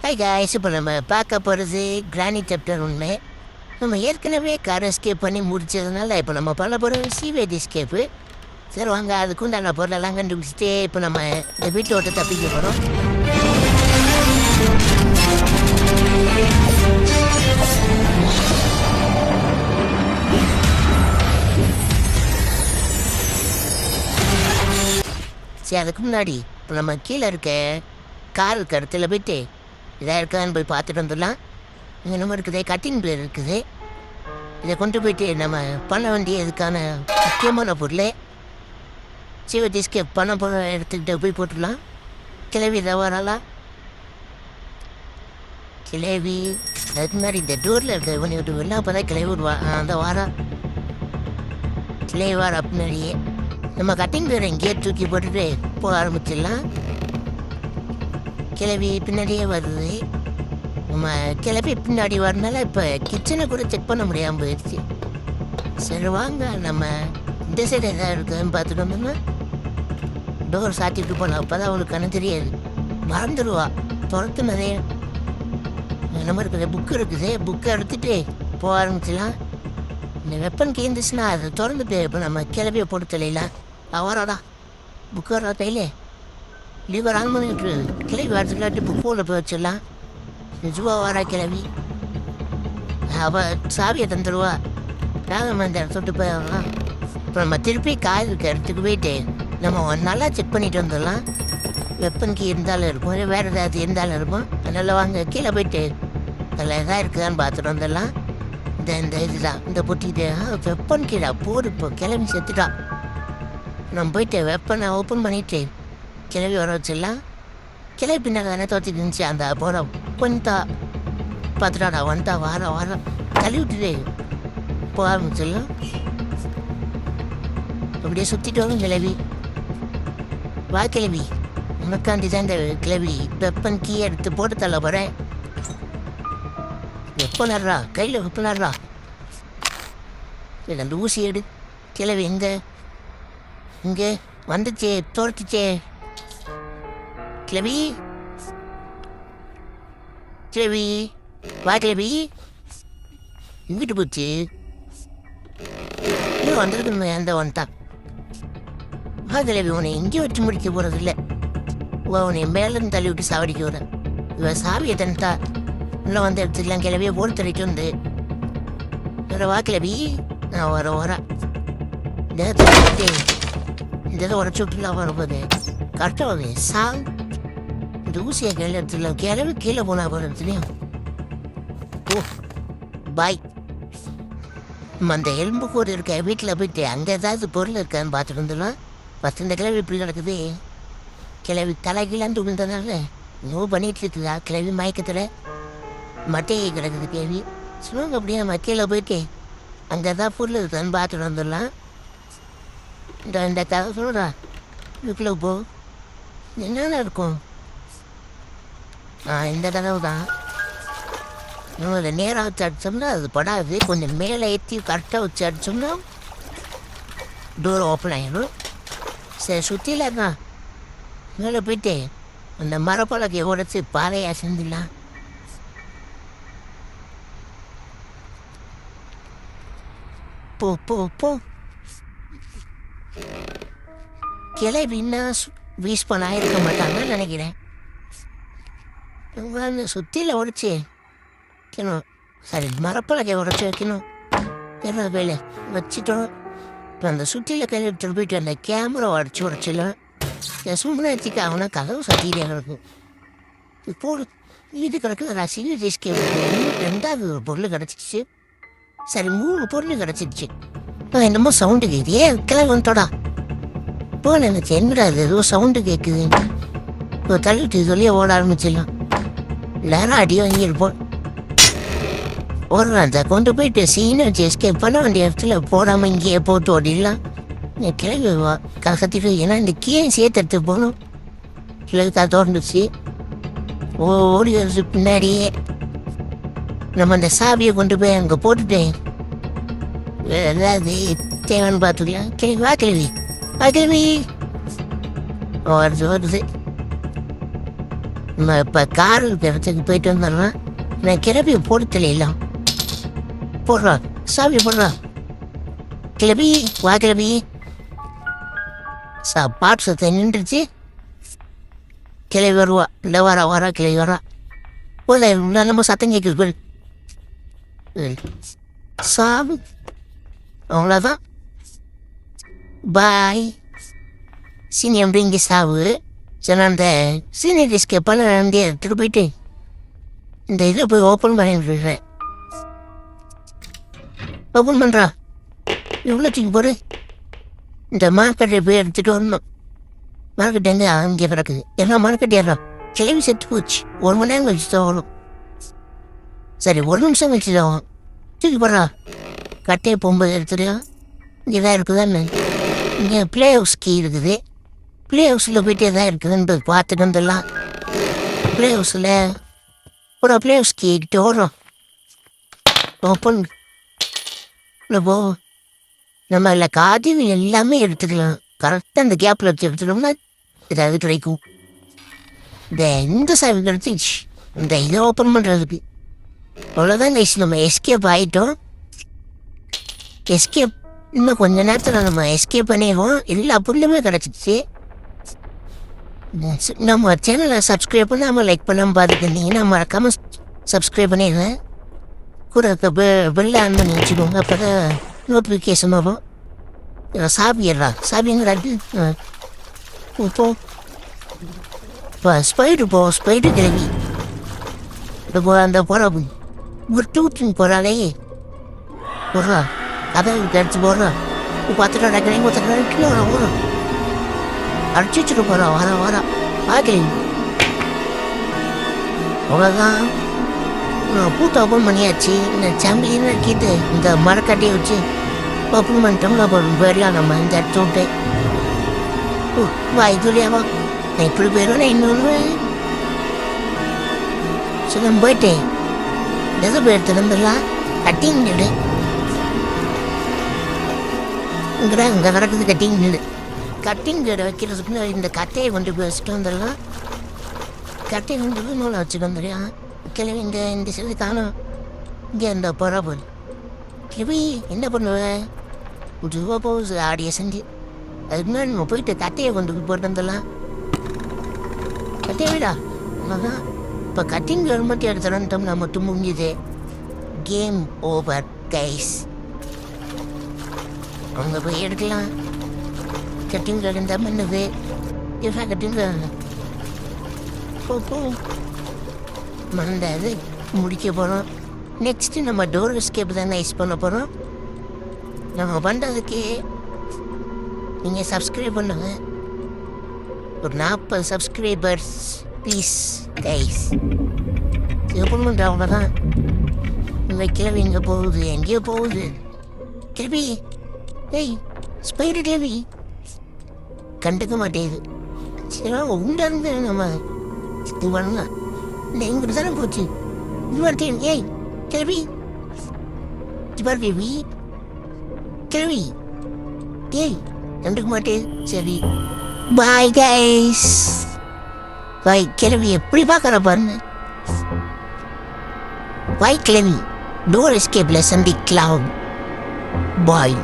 Hi guys, இப்போ நம்ம பார்க்க போகிறது கிராணி சாப்டர் உண்மை. நம்ம ஏற்கனவே கார் எஸ்கேப் பண்ணி முடிச்சதுனால இப்போ நம்ம பண்ண போகிறது சீவேஜ் எஸ்கேப்பு. சரி வாங்க, அதுக்கும் நான் பொருளெல்லாம் கண்டுபிடிச்சிட்டு இப்போ நம்ம இந்த வீட்டை விட்டு தப்பிக்க போகிறோம். சரி, அதுக்கு முன்னாடி இப்போ நம்ம கீழே இருக்க கார் இருக்க இடத்துல போயிட்டு இதாக இருக்கான்னு போய் பார்த்துட்டு வந்துடலாம். இங்கே நம்ம இருக்குது கட்டிங் பிளேயர் இருக்குது. இதை கொண்டு போயிட்டு நம்ம பண்ண வேண்டிய இதுக்கான முக்கியமான பொருள் சிவடிஸ்கே பண்ண போகிற இடத்துக்கிட்ட போய் போட்டுடலாம். கிளவி இதை வரலாம். கிளவி அதுக்கு முன்னாடி இந்த டோரில் இருக்க பண்ணி விட்டு வரலாம். அப்போ தான் கிளவி விடுவா. அந்த வாரம் கிளவி வார அப்படின்னாடியே நம்ம கட்டிங் பிளேயரை இங்கேயே தூக்கி போட்டுட்டு போக ஆரம்பிச்சிடலாம். கிளவி பின்னாடியே வருது. நம்ம கிளவி பின்னாடி வரனால இப்போ கிச்சனை கூட செக் பண்ண முடியாமல் போயிடுச்சு. சரி வாங்க, நம்ம இந்த சைடு எதாவது இருக்குதுன்னு பார்த்துட்டு வந்தோம்னா டோர் சாத்திட்டு போனோம். அப்போ தான் அவளுக்கு கண்ணு தெரியாது, மறந்துடுவா. துரத்துனதே நம்ம இருக்குது புக்கு இருக்குது. புக்கை எடுத்துகிட்டு போக ஆரம்பிச்சிடலாம். இந்த வெப்பன் கேந்துச்சுன்னா அதை திறந்துட்டு இப்போ நம்ம கிளவியை போட்டு தெரியலாம். அவரோடா புக்கு வர கையிலே லீவர் ஆன் பண்ணிட்டு கிளவி வரதுலாட்டி புக்கோவில் போய் வச்சிடலாம். நிஜுவா வாரா கிளவி, அவள் சாவியை தந்துடுவா. நாங்கள் அந்த இடத்துட்டு போயிடலாம். இப்போ நம்ம திருப்பி காய் இருக்க இடத்துக்கு போயிட்டு நம்ம நல்லா செக் பண்ணிட்டு வந்துடலாம். வெப்பன் கீ இருந்தாலும் இருக்கும், வேறு ஏதாவது இருந்தாலும் இருக்கும். அதனால் வாங்க கீழே போயிட்டு அதில் எதாவது இருக்குதான்னு பார்த்துட்டு வந்துடலாம். இந்த இதுதான் இந்த பொட்டிட்டு வெப்பன் கீழே போடு. இப்போ கிளம்பி செத்துட்டா. நம்ம போயிட்டு வெப்பனை ஓப்பன் பண்ணிவிட்டு கிளவி வர வச்சிடலாம். கிளவி பின்னாடி தானே தோற்றிட்டு இருந்துச்சு. அந்த போகிற பண்ணிட்டா பார்த்துட்டாடா வந்துட்டா வாரம் தள்ளி விட்டுட்டு போக ஆரம்பிச்சிடலாம். அப்படியே சுற்றிட்டு வரும் கிளவி. வா கிளவி, உனக்காண்டி தான் இந்த கிளவி வெப்பன் கீ எடுத்து போட்டு தள்ள போகிறேன். வெப்பனாடுறா கையில் வெப்பனாடுறா. அந்த ஊசி எடு. கிளவி எங்கே இங்கே வந்துச்சே, தோர்த்துச்சே. கிளவி கிளவி வா கிளவி, இங்கிட்டு போச்சு. இன்னும் வந்துருக்கு அந்த வந்துட்டான். வா கிளவி, உன்னை இங்கே வச்சு முடிக்க போகிறது இல்லை. உன்னை மேலேருந்து தள்ளி விட்டு சாவடிக்க விட. இவன் சாவியை தந்துட்டா. இன்னும் வந்து எடுத்துக்கலாம். கிளவியை போட்டு தள்ளிட்டு வந்து வேற வா கிளவி. நான் வரேன். இந்த இதை உடச்சு விட்டுலாம் வரும்போது கரெக்டாக வருது. சாங் இந்த ஊசியை கையில் எடுத்துடலாம். கிளவி கீழே போனா போகிறதுலையும் ஓ பாய். நம்ம அந்த எலும்பு கூறு இருக்க வீட்டில் போயிட்டு அங்கே ஏதாவது பொருள் இருக்கான்னு பார்த்துட்டு வந்துடலாம். ஃபஸ்ட் இந்த கிளவி இப்படி நடக்குது. கிளவி தலைகீழாந்து விழுந்ததுனால இன்னும் பண்ணிட்டு இருக்குதா. கிளவி மயக்கத்தில் மட்டையை கிடக்குது. கிளவி சொல்லுவாங்க அப்படியே மட்டையில் போயிட்டு அங்கே ஏதாவது பொருள் இருக்கான்னு பார்த்துட்டு வந்துடலாம். இந்த கதை சொல்கிறா இதுக்குள்ளே போ, என்னென்ன இருக்கும். இந்த கதவு தான். நம்ம அதை நேராக வச்சு அடித்தோம்னா அது படாது. கொஞ்சம் மேலே ஏற்றி கரெக்டாக வச்சு அடித்தோம்னா டோர் ஓப்பன் ஆகிடும். சரி சுற்றில தான் மேலே போயிட்டு அந்த மரப்பழக்கையை உடச்சி பாறையாக செஞ்சிடலாம். போ போ போ. கிளவி இன்னும் வீஸ் பண்ண ஆயிருக்க மாட்டாங்கன்னு நினைக்கிறேன். அந்த சுற்றியில் உடச்சி வைக்கணும். சரி, மரப்பழக்கை உடச்சி வைக்கணும். என்ன வேலை வச்சுட்டோம். இப்போ அந்த சுற்றியில் கையில் எடுத்துகிட்டு போயிட்டு அந்த கேமரா உடச்சிடலாம். சும்மா வச்சுக்க அவனா கதவு சத்தியாக இருக்கும். இப்போ இது கிடக்குது. ரசிகை டிஸ்கே 2வது ஒரு பொருள் கிடச்சிச்சு. சரி 3 பொருள் கிடச்சிடுச்சு. என்னமோ சவுண்டு கேட்குது. கிளவி வந்துட்டோடா இப்போ நினச்சி என்னடா அது ஏதோ சவுண்டு கேட்குது. இப்போ தள்ளிட்டு சொல்லியே ஓட ஆரம்பிச்சிடலாம். எல்லாரும் அடி வாங்கியிருப்போம். ஓடுறான் அதை கொண்டு போயிட்டு சீனை வச்சு எஸ்கேப் பண்ண வேண்டிய இடத்துல போடாமல் இங்கேயே போட்டு ஓடிடலாம். கிளவி கத்திட்டு ஏன்னா இந்த கீழே சேர்த்து எடுத்து போகணும். கிளவிக்கா தோணுச்சு. ஓடி வருது பின்னாடியே. நம்ம அந்த சாவியை கொண்டு போய் அங்கே போட்டுட்டேன். ஏதாவது தேவைன்னு பார்த்துக்கலாம். கிளவி வா கிளவி வா கிளவி வருது. நான் இப்போ கார் இடத்துக்கு போயிட்டு வந்துடுறேன். நான் கிளப்பி போட தெரியலாம். போடுறா சாவி போடுறா. கிளப்பி வா கிளப்பி. பாட்டு சத்தை நின்றுச்சு. கிளவி வருவா. இல்லை வரா கிளவி வரா. போல நம்ம சத்தம் கேட்குது. சாவி அவ்வளோதான். பாய். சீனியம் இங்கே சாவு. சரி அந்த சீனியர் டிஸ்கேப்பால் வந்து எடுத்துகிட்டு போயிட்டு இந்த இதை போய் ஓப்பன் பண்ணிட்டுருக்கேன். ஓப்பன் பண்ணுறா. இவ்வளோத்துக்கு போகிற இந்த மார்க்கெட்டை போய் எடுத்துகிட்டு வரணும். மார்க்கெட்டேருந்து அங்கே பிறக்குது. ஏன்னா மார்க்கெட் ஏறோம். கிளவி செத்து போச்சு. 1 மணி நேரம் கழிச்சு தான் வரும். சரி 1 நிமிஷம் கழிச்சு தான் வரும். தூக்கி போடுறா. கட்டையை போகும்போது எடுத்துகிட்டு இங்கே தான் இருக்குதான்னு. இங்கே ப்ளே ஹவுஸ் கீ இருக்குது. ப்ளே ஹவுஸில் போயிட்டு எதாவது இருக்குதுன்னு பார்த்துட்டு வந்துடலாம். ப்ளே ஹவுஸில் ஒரு ப்ளே ஹவுஸ் கீ கிட்ட ஓடுறோம். ஓப்பன் இல்லை போ. நம்ம இல்லை காதி எல்லாமே எடுத்துக்கலாம். கரெக்டாக அந்த கேப்பில் வச்சு எடுத்துட்டோம்னா ஏதாவது கிடைக்கும். இந்த சாவி கிடைச்சிச்சு இந்த இதை ஓப்பன் பண்ணுறதுக்கு. அவ்வளோதான் கைஸ். நம்ம எஸ்கேப் ஆகிட்டோம். எஸ்கேப் இன்னும் கொஞ்ச நேரத்தில் நம்ம எஸ்கேப் பண்ணிடுவோம். எல்லா பொருளுமே கிடச்சிச்சு. நம்ம சேனலை சப்ஸ்கிரைப் பண்ணாமல் லைக் பண்ணாமல் பார்த்துட்டு இருந்தீங்கன்னா மறக்காமல் சப்ஸ்கிரைப் பண்ணிடுவேன். கூட பெல் ஆன் பண்ணி வச்சுக்கோங்க. அப்போ தான் நோட்டிஃபிகேஷன் வரும். சாப்பிடுறா சாப்பிங்கிறாட்டு இப்போ ஸ்பைடு ஸ்பைடு கிளவி இப்போ அந்த போகிற ஒரு டூட்டின்னு போகிறாளே போடுறா. அதான் கிடச்சி போடுறா. பார்த்துட்டா கிளம்பி பார்த்துட்டா வரும். அடிச்சுட்டு போகிறா. வரா பார்க்கலி. அவ்வளோதான். பூத்தை ஓப்பன் பண்ணியாச்சு. இந்த சம்பிலின்னு இருக்கிட்டு இந்த மரக்கட்டையை வச்சு ஓப்பன் பண்ணிட்டோம்னா போயிடலாம் நம்ம இந்த இடத்த விட்டு. வா இதுலையாவா நான் இப்படி போயிடுவேன். இன்னொன்று சரி நம்ம போயிட்டேன். எதை போய் எடுத்து வந்துடலாம். கட்டிங் நிடு இங்கடா இங்கே கிடக்குது. கட்டிங் நிடு. கட்டிங் கடை வைக்கிறதுக்குன்னு இந்த கட்டையை கொண்டு போய் வச்சுட்டு வந்துடலாம். கட்டையை கொண்டு போய் நூலை வச்சுட்டு வந்துடுறான். கிளவி இங்கே இந்த சைடு காணும். இங்கே இந்த போகிறா போகுது. கிளவி என்ன பண்ணுவேன். ரூபா போகுது ஆடிய செஞ்சு. அதுக்கு முன்னாடி நம்ம போயிட்டு கட்டையை கொண்டு போய் போட்டு வந்துடலாம். கட்டையை விடா. அதான் இப்போ கட்டிங் மட்டும் எடுத்துட்டோம்னா மட்டும் முடிஞ்சுது. Game over guys. அவங்க போய் எடுக்கலாம். கட்டிங் இருந்தால் பண்ணுது. எவ்வளோ கட்டிங் போ மறந்தாது முடிக்க போகிறோம். நெக்ஸ்ட்டு நம்ம டோர் எஸ்கேப் தான் யூஸ் பண்ண போகிறோம். நம்ம பண்ணுறதுக்கு நீங்கள் சப்ஸ்கிரைப் பண்ணுங்க. ஒரு 40 சப்ஸ்கிரைபர்ஸ் ப்ளீஸ் கைஸ். ஓப்பன் பண்ணுற அவ்வளோதான். இந்த கிளவி எங்கே போகுது. எங்கேயோ போகுது. கிளவி ஏய் ஸ்பைடு கிளவி கண்டுக்க மாட்டேங்குது. சரி உண்டாருந்து நம்ம இது பண்ணலாம். இந்த எங்கிட்ட தானே போச்சு. இது வரட்டேன். ஏய் கிளவி பார் பேபி. கிளவி ஏய் கண்டுக்க மாட்டேன். சரி பாய் கைஸ். பாய். கிளவி எப்படி பார்க்குற பாருங்க. பாய் கிளவி. டோர் எஸ்கேப்பில் சந்திக்கலாம். பாய்.